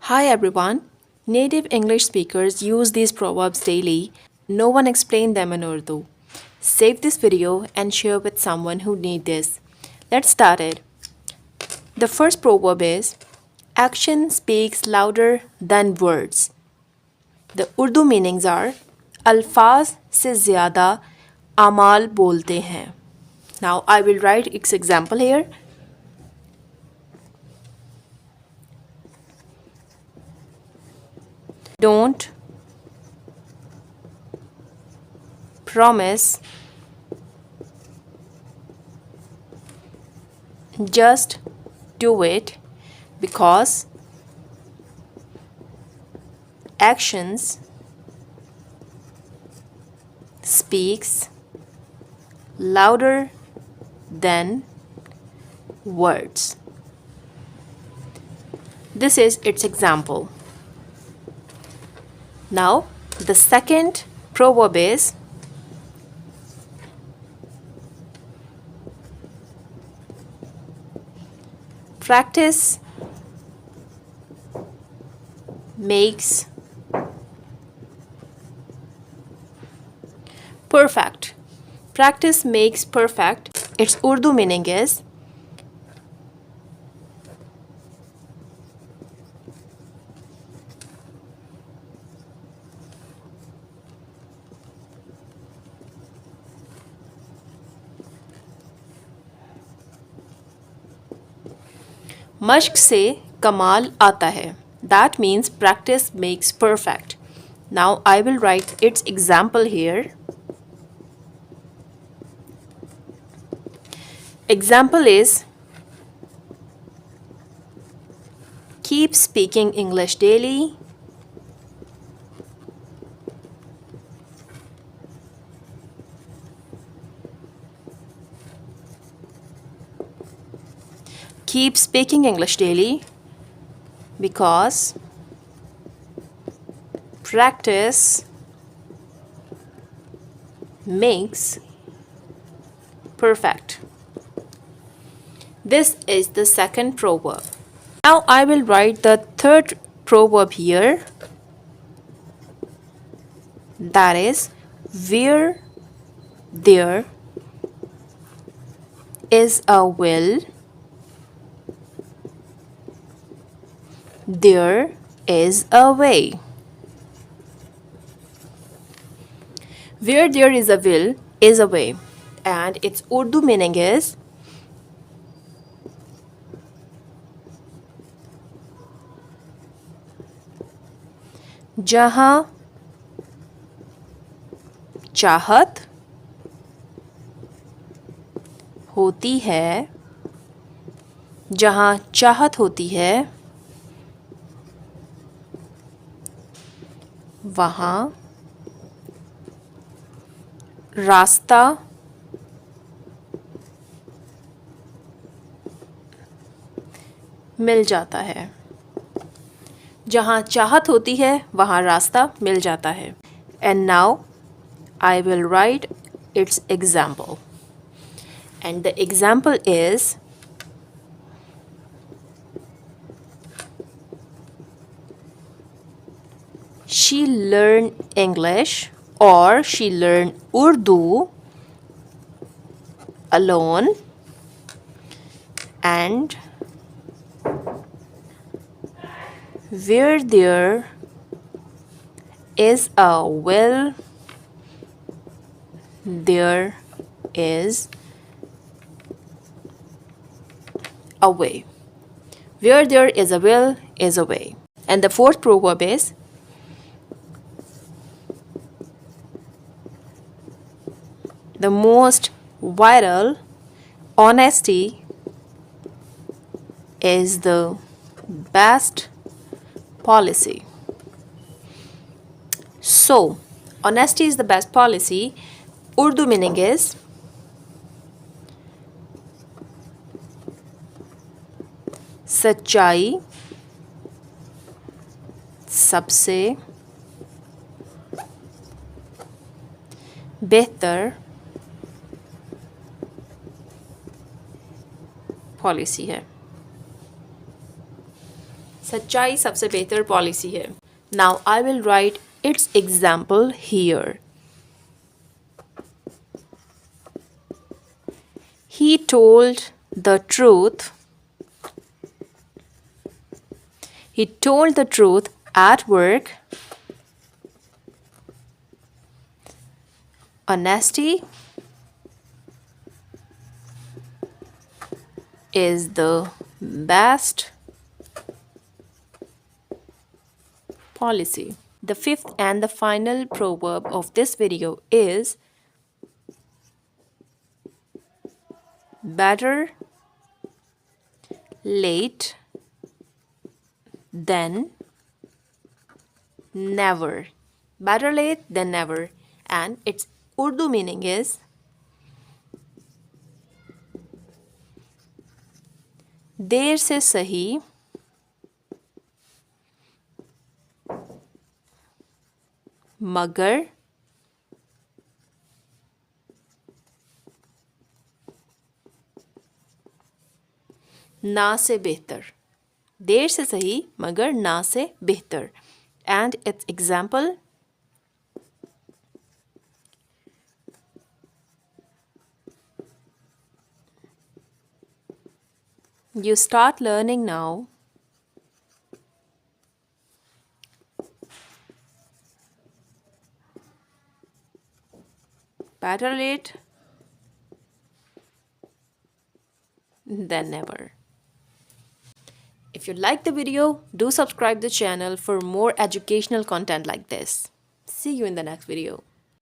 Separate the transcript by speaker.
Speaker 1: Hi everyone. Native English speakers use these proverbs daily. No one explained them in Urdu. Save this video and share with someone who needs this. Let's start it. The first proverb is action speaks louder than words. The Urdu meanings are अल्फाज से ज़्यादा अमाल बोलते हैं. Now I will write its example here. Don't promise, just do it, because actions speaks louder than words. This is its example. Now, the second proverb is practice makes perfect. Practice makes perfect. Its Urdu meaning is मश्क से कमाल आता है. That means practice makes perfect. Now I will write its example here. Example is keep speaking English daily. Keep speaking English daily because practice makes perfect. This is the second proverb. Now I will write the third proverb here. That is, where there is a will, there is a way. Where there is a will is a way, and its Urdu meaning is जहाँ चाहत होती है, जहाँ चाहत होती है वहाँ रास्ता मिल जाता है. जहाँ चाहत होती है वहाँ रास्ता मिल जाता है. And now I will write its example. And the example is she learned English or she learned Urdu alone, and where there is a will, there is a way. Where there is a will is a way. And the fourth proverb is the most viral honesty is the best policy. So, honesty is the best policy. Urdu meaning is सच्चाई सबसे बेहतर policy है. सच्चाई सबसे बेहतर policy है. Now I will write its example here. He told the truth. He told the truth at work. Honesty is the best policy. The fifth and the final proverb of this video is better late than never. Better late than never. And its Urdu meaning is देर से सही मगर ना से बेहतर. देर से सही मगर ना से बेहतर. And its example, you start learning now. Better late than never. If you like the video, do subscribe the channel for more educational content like this. See you in the next video.